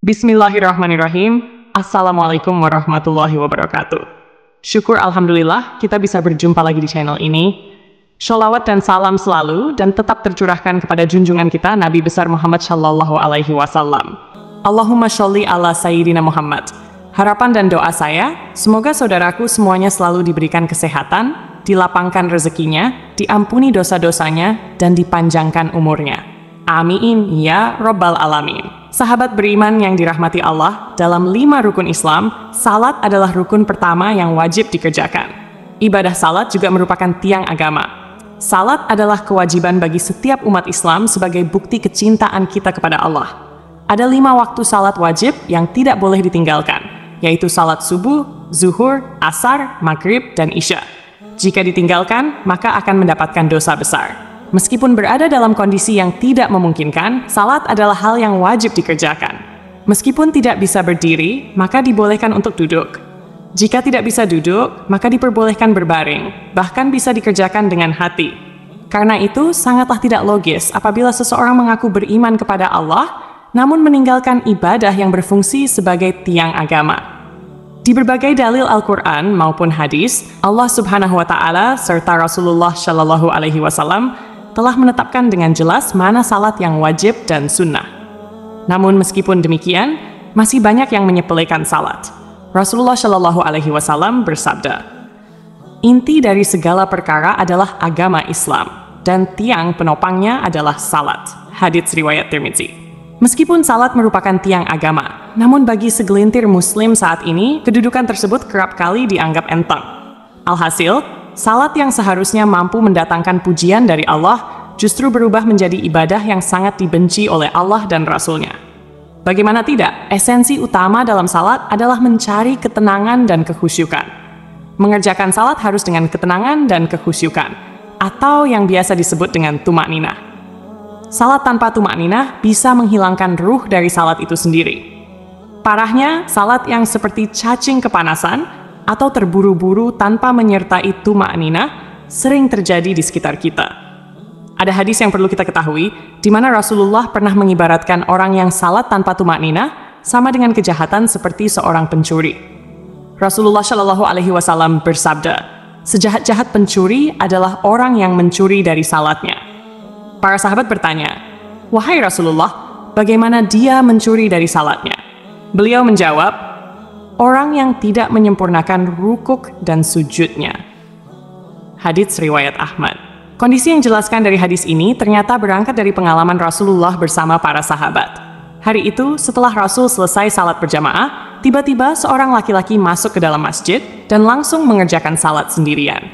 Bismillahirrahmanirrahim. Assalamualaikum warahmatullahi wabarakatuh. Syukur Alhamdulillah kita bisa berjumpa lagi di channel ini. Sholawat dan salam selalu dan tetap tercurahkan kepada junjungan kita Nabi besar Muhammad Shallallahu Alaihi Wasallam. Allahumma sholli ala Sayyidina Muhammad. Harapan dan doa saya, semoga saudaraku semuanya selalu diberikan kesehatan, dilapangkan rezekinya, diampuni dosa-dosanya, dan dipanjangkan umurnya. Amin ya Rabbal Alamin. Sahabat beriman yang dirahmati Allah, dalam 5 rukun Islam, salat adalah rukun pertama yang wajib dikerjakan. Ibadah salat juga merupakan tiang agama. Salat adalah kewajiban bagi setiap umat Islam sebagai bukti kecintaan kita kepada Allah. Ada 5 waktu salat wajib yang tidak boleh ditinggalkan, yaitu salat subuh, zuhur, asar, maghrib, dan isya. Jika ditinggalkan, maka akan mendapatkan dosa besar. Meskipun berada dalam kondisi yang tidak memungkinkan, salat adalah hal yang wajib dikerjakan. Meskipun tidak bisa berdiri, maka dibolehkan untuk duduk. Jika tidak bisa duduk, maka diperbolehkan berbaring, bahkan bisa dikerjakan dengan hati. Karena itu, sangatlah tidak logis apabila seseorang mengaku beriman kepada Allah, namun meninggalkan ibadah yang berfungsi sebagai tiang agama. Di berbagai dalil Al-Quran maupun hadis, Allah Subhanahu wa Ta'ala serta Rasulullah Shallallahu Alaihi Wasallam telah menetapkan dengan jelas mana salat yang wajib dan sunnah. Namun meskipun demikian, masih banyak yang menyepelekan salat. Rasulullah Shallallahu Alaihi Wasallam bersabda, "Inti dari segala perkara adalah agama Islam, dan tiang penopangnya adalah salat." Hadits riwayat Tirmidzi. Meskipun salat merupakan tiang agama, namun bagi segelintir muslim saat ini, kedudukan tersebut kerap kali dianggap enteng. Alhasil, salat yang seharusnya mampu mendatangkan pujian dari Allah justru berubah menjadi ibadah yang sangat dibenci oleh Allah dan Rasul-Nya. Bagaimana tidak, esensi utama dalam salat adalah mencari ketenangan dan kekhusyukan. Mengerjakan salat harus dengan ketenangan dan kekhusyukan, atau yang biasa disebut dengan tumakninah. Salat tanpa tumakninah bisa menghilangkan ruh dari salat itu sendiri. Parahnya, salat yang seperti cacing kepanasan atau terburu-buru tanpa menyertai tumakninah sering terjadi di sekitar kita. Ada hadis yang perlu kita ketahui, di mana Rasulullah pernah mengibaratkan orang yang salat tanpa tumakninah sama dengan kejahatan seperti seorang pencuri. Rasulullah Shallallahu Alaihi Wasallam bersabda, "Sejahat-jahat pencuri adalah orang yang mencuri dari salatnya." Para sahabat bertanya, "Wahai Rasulullah, bagaimana dia mencuri dari salatnya?" Beliau menjawab, "Orang yang tidak menyempurnakan rukuk dan sujudnya." Hadits riwayat Ahmad. Kondisi yang dijelaskan dari hadis ini ternyata berangkat dari pengalaman Rasulullah bersama para sahabat. Hari itu, setelah Rasul selesai salat berjamaah, tiba-tiba seorang laki-laki masuk ke dalam masjid dan langsung mengerjakan salat sendirian.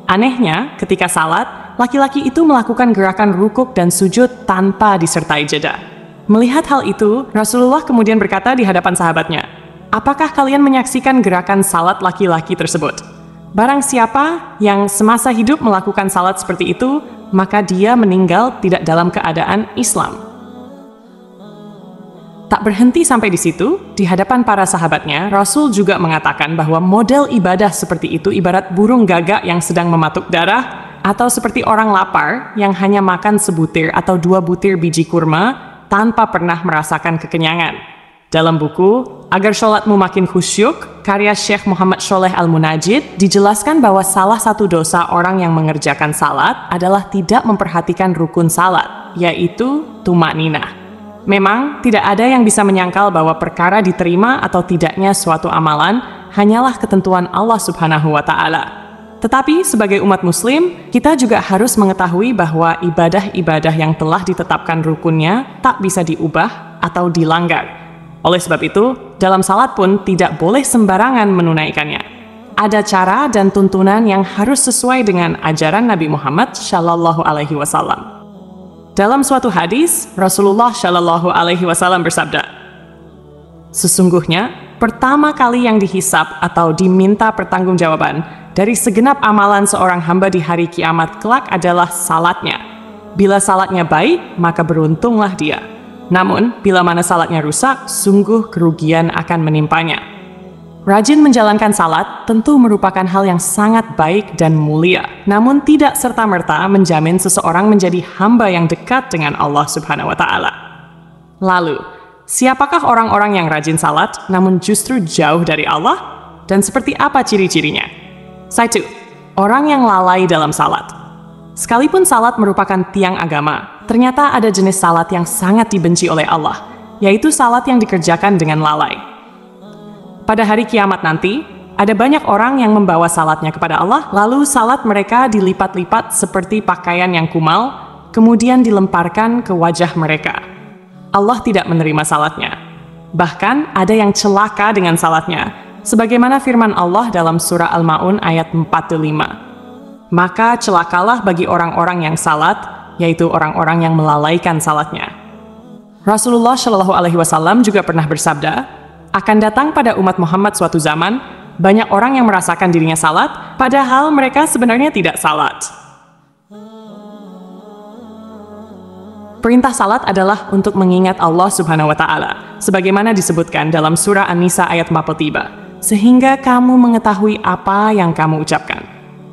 Anehnya, ketika salat, laki-laki itu melakukan gerakan rukuk dan sujud tanpa disertai jeda. Melihat hal itu, Rasulullah kemudian berkata di hadapan sahabatnya, "Apakah kalian menyaksikan gerakan salat laki-laki tersebut? Barang siapa yang semasa hidup melakukan salat seperti itu, maka dia meninggal tidak dalam keadaan Islam." Tak berhenti sampai di situ, di hadapan para sahabatnya, Rasul juga mengatakan bahwa model ibadah seperti itu ibarat burung gagak yang sedang mematuk darah, atau seperti orang lapar yang hanya makan sebutir atau 2 butir biji kurma tanpa pernah merasakan kekenyangan. Dalam buku Agar Sholatmu Makin Khusyuk, karya Syekh Muhammad Sholeh Al-Munajid, dijelaskan bahwa salah satu dosa orang yang mengerjakan salat adalah tidak memperhatikan rukun salat, yaitu tumakninah. Memang, tidak ada yang bisa menyangkal bahwa perkara diterima atau tidaknya suatu amalan hanyalah ketentuan Allah Subhanahu wa Ta'ala. Tetapi, sebagai umat muslim, kita juga harus mengetahui bahwa ibadah-ibadah yang telah ditetapkan rukunnya tak bisa diubah atau dilanggar. Oleh sebab itu, dalam salat pun tidak boleh sembarangan menunaikannya. Ada cara dan tuntunan yang harus sesuai dengan ajaran Nabi Muhammad Shallallahu Alaihi Wasallam. Dalam suatu hadis, Rasulullah Shallallahu Alaihi Wasallam bersabda, "Sesungguhnya, pertama kali yang dihisab atau diminta pertanggungjawaban dari segenap amalan seorang hamba di hari kiamat kelak adalah salatnya. Bila salatnya baik, maka beruntunglah dia. Namun, bila mana salatnya rusak, sungguh kerugian akan menimpanya." Rajin menjalankan salat tentu merupakan hal yang sangat baik dan mulia, namun tidak serta-merta menjamin seseorang menjadi hamba yang dekat dengan Allah Subhanahu wa Ta'ala. Lalu, Siapakah orang-orang yang rajin salat, namun justru jauh dari Allah? Dan seperti apa ciri-cirinya? 1. Orang yang lalai dalam salat. Sekalipun salat merupakan tiang agama, ternyata ada jenis salat yang sangat dibenci oleh Allah, yaitu salat yang dikerjakan dengan lalai. Pada hari kiamat nanti, ada banyak orang yang membawa salatnya kepada Allah, lalu salat mereka dilipat-lipat seperti pakaian yang kumal, kemudian dilemparkan ke wajah mereka. Allah tidak menerima salatnya. Bahkan ada yang celaka dengan salatnya, sebagaimana firman Allah dalam surah Al-Ma'un ayat 45. Maka celakalah bagi orang-orang yang salat, yaitu orang-orang yang melalaikan salatnya. Rasulullah Shallallahu Alaihi Wasallam juga pernah bersabda, akan datang pada umat Muhammad suatu zaman, banyak orang yang merasakan dirinya salat, padahal mereka sebenarnya tidak salat. Perintah salat adalah untuk mengingat Allah Subhanahu wa Ta'ala, sebagaimana disebutkan dalam surah An-Nisa ayat 43, sehingga kamu mengetahui apa yang kamu ucapkan.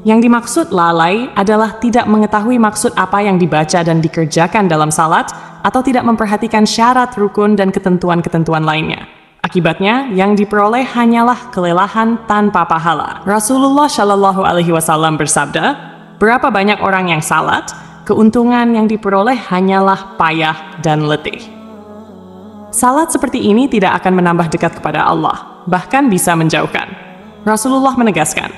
Yang dimaksud lalai adalah tidak mengetahui maksud apa yang dibaca dan dikerjakan dalam salat, atau tidak memperhatikan syarat, rukun, dan ketentuan-ketentuan lainnya. Akibatnya, yang diperoleh hanyalah kelelahan tanpa pahala. Rasulullah Shallallahu Alaihi Wasallam bersabda, berapa banyak orang yang salat, keuntungan yang diperoleh hanyalah payah dan letih. Salat seperti ini tidak akan menambah dekat kepada Allah, bahkan bisa menjauhkan. Rasulullah menegaskan,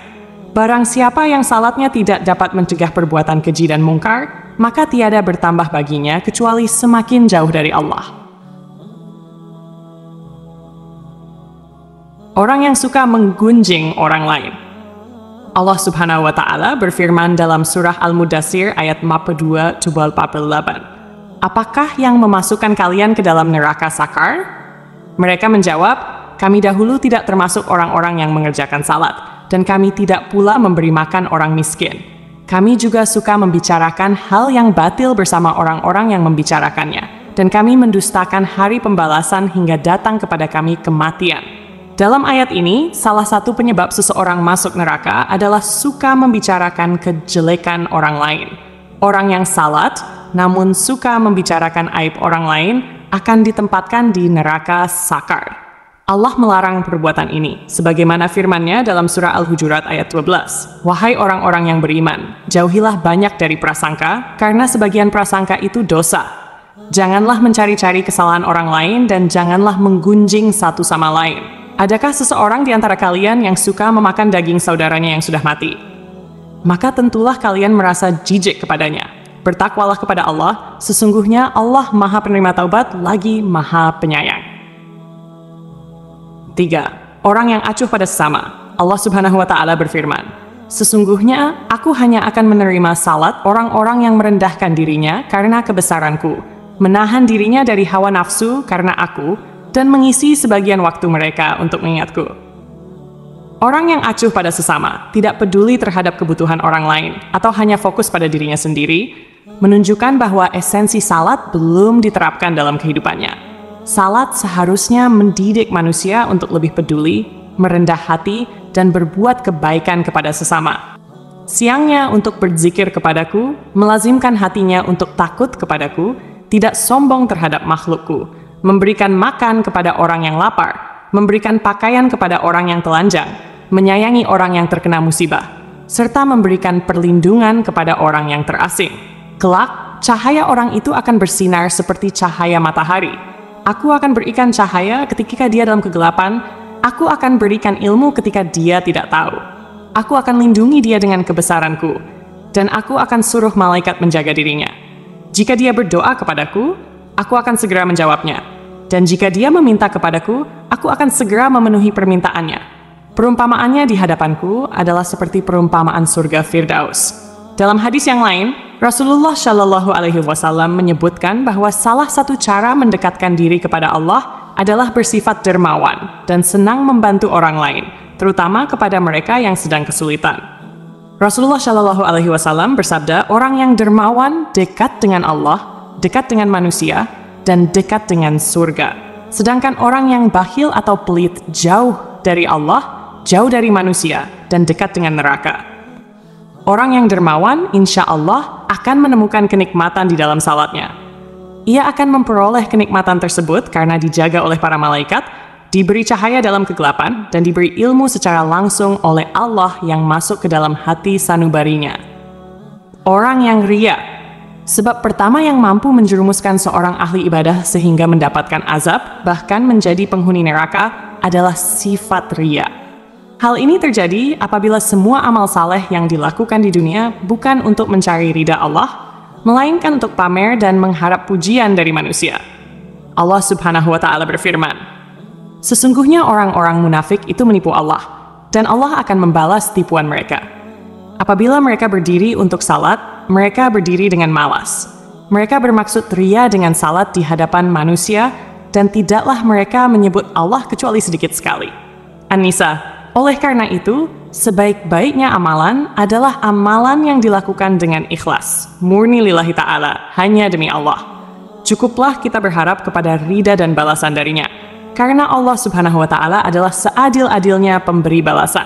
barang siapa yang salatnya tidak dapat mencegah perbuatan keji dan mungkar, maka tiada bertambah baginya kecuali semakin jauh dari Allah. Orang yang suka menggunjing orang lain. Allah Subhanahu wa Ta'ala berfirman dalam surah Al-Mudaththir ayat 42-48. Apakah yang memasukkan kalian ke dalam neraka sakar? Mereka menjawab, kami dahulu tidak termasuk orang-orang yang mengerjakan salat, dan kami tidak pula memberi makan orang miskin. Kami juga suka membicarakan hal yang batil bersama orang-orang yang membicarakannya, dan kami mendustakan hari pembalasan hingga datang kepada kami kematian. Dalam ayat ini, salah satu penyebab seseorang masuk neraka adalah suka membicarakan kejelekan orang lain. Orang yang salat, namun suka membicarakan aib orang lain, akan ditempatkan di neraka sakar. Allah melarang perbuatan ini, sebagaimana firman-Nya dalam surah Al-Hujurat ayat 12. Wahai orang-orang yang beriman, jauhilah banyak dari prasangka, karena sebagian prasangka itu dosa. Janganlah mencari-cari kesalahan orang lain, dan janganlah menggunjing satu sama lain. Adakah seseorang di antara kalian yang suka memakan daging saudaranya yang sudah mati? Maka tentulah kalian merasa jijik kepadanya. Bertakwalah kepada Allah, sesungguhnya Allah Maha Penerima Taubat lagi Maha Penyayang. 3. Orang yang acuh pada sesama. Allah Subhanahu wa Ta'ala berfirman, sesungguhnya aku hanya akan menerima salat orang-orang yang merendahkan dirinya karena kebesaranku, menahan dirinya dari hawa nafsu karena aku, dan mengisi sebagian waktu mereka untuk mengingatku. Orang yang acuh pada sesama, tidak peduli terhadap kebutuhan orang lain, atau hanya fokus pada dirinya sendiri, menunjukkan bahwa esensi salat belum diterapkan dalam kehidupannya. Salat seharusnya mendidik manusia untuk lebih peduli, merendah hati, dan berbuat kebaikan kepada sesama. Siangnya untuk berzikir kepadaku, melazimkan hatinya untuk takut kepadaku, tidak sombong terhadap makhlukku, memberikan makan kepada orang yang lapar, memberikan pakaian kepada orang yang telanjang, menyayangi orang yang terkena musibah, serta memberikan perlindungan kepada orang yang terasing. Kelak, cahaya orang itu akan bersinar seperti cahaya matahari. Aku akan berikan cahaya ketika dia dalam kegelapan, aku akan berikan ilmu ketika dia tidak tahu. Aku akan lindungi dia dengan kebesaranku, dan aku akan suruh malaikat menjaga dirinya. Jika dia berdoa kepadaku, aku akan segera menjawabnya. Dan jika dia meminta kepadaku, aku akan segera memenuhi permintaannya. Perumpamaannya di hadapanku adalah seperti perumpamaan surga Firdaus. Dalam hadis yang lain, Rasulullah Shallallahu Alaihi Wasallam menyebutkan bahwa salah satu cara mendekatkan diri kepada Allah adalah bersifat dermawan dan senang membantu orang lain, terutama kepada mereka yang sedang kesulitan. Rasulullah Shallallahu Alaihi Wasallam bersabda, orang yang dermawan dekat dengan Allah, dekat dengan manusia, dan dekat dengan surga. Sedangkan orang yang bakhil atau pelit jauh dari Allah, jauh dari manusia, dan dekat dengan neraka. Orang yang dermawan, insya Allah, akan menemukan kenikmatan di dalam salatnya. Ia akan memperoleh kenikmatan tersebut karena dijaga oleh para malaikat, diberi cahaya dalam kegelapan, dan diberi ilmu secara langsung oleh Allah yang masuk ke dalam hati sanubarinya. Orang yang ria. Sebab pertama yang mampu menjerumuskan seorang ahli ibadah sehingga mendapatkan azab, bahkan menjadi penghuni neraka, adalah sifat ria. Hal ini terjadi apabila semua amal saleh yang dilakukan di dunia bukan untuk mencari ridha Allah, melainkan untuk pamer dan mengharap pujian dari manusia. Allah Subhanahu wa Ta'ala berfirman, "Sesungguhnya orang-orang munafik itu menipu Allah, dan Allah akan membalas tipuan mereka. Apabila mereka berdiri untuk salat, mereka berdiri dengan malas. Mereka bermaksud ria dengan salat di hadapan manusia, dan tidaklah mereka menyebut Allah kecuali sedikit sekali." An-Nisa. Oleh karena itu, sebaik-baiknya amalan adalah amalan yang dilakukan dengan ikhlas, murni lillahi ta'ala, hanya demi Allah. Cukuplah kita berharap kepada ridha dan balasan darinya, karena Allah Subhanahu wa Ta'ala adalah seadil-adilnya pemberi balasan.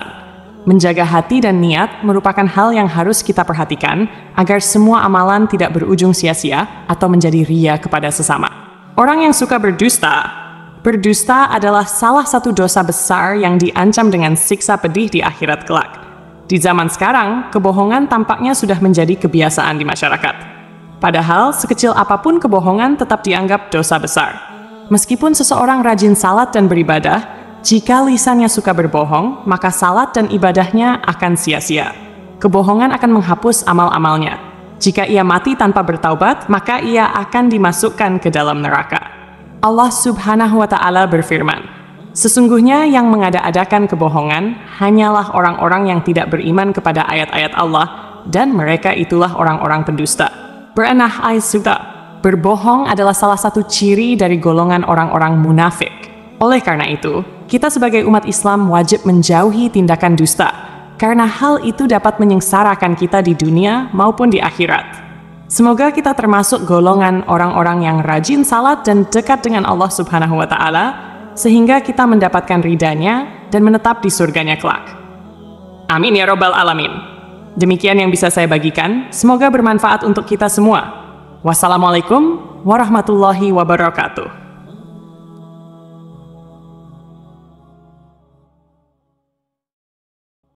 Menjaga hati dan niat merupakan hal yang harus kita perhatikan agar semua amalan tidak berujung sia-sia atau menjadi ria kepada sesama. Orang yang suka berdusta adalah salah satu dosa besar yang diancam dengan siksa pedih di akhirat kelak. Di zaman sekarang, kebohongan tampaknya sudah menjadi kebiasaan di masyarakat. Padahal, sekecil apapun kebohongan tetap dianggap dosa besar. Meskipun seseorang rajin salat dan beribadah, jika lisannya suka berbohong, maka salat dan ibadahnya akan sia-sia. Kebohongan akan menghapus amal-amalnya. Jika ia mati tanpa bertaubat, maka ia akan dimasukkan ke dalam neraka. Allah Subhanahu wa Ta'ala berfirman, "Sesungguhnya yang mengada-adakan kebohongan hanyalah orang-orang yang tidak beriman kepada ayat-ayat Allah, dan mereka itulah orang-orang pendusta." Berenah Aisuta, berbohong adalah salah satu ciri dari golongan orang-orang munafik. Oleh karena itu, kita sebagai umat Islam wajib menjauhi tindakan dusta, karena hal itu dapat menyengsarakan kita di dunia maupun di akhirat. Semoga kita termasuk golongan orang-orang yang rajin salat dan dekat dengan Allah Subhanahu wa Ta'ala, sehingga kita mendapatkan ridhanya dan menetap di surganya kelak. Amin ya Rabbal Alamin. Demikian yang bisa saya bagikan, semoga bermanfaat untuk kita semua. Wassalamualaikum warahmatullahi wabarakatuh.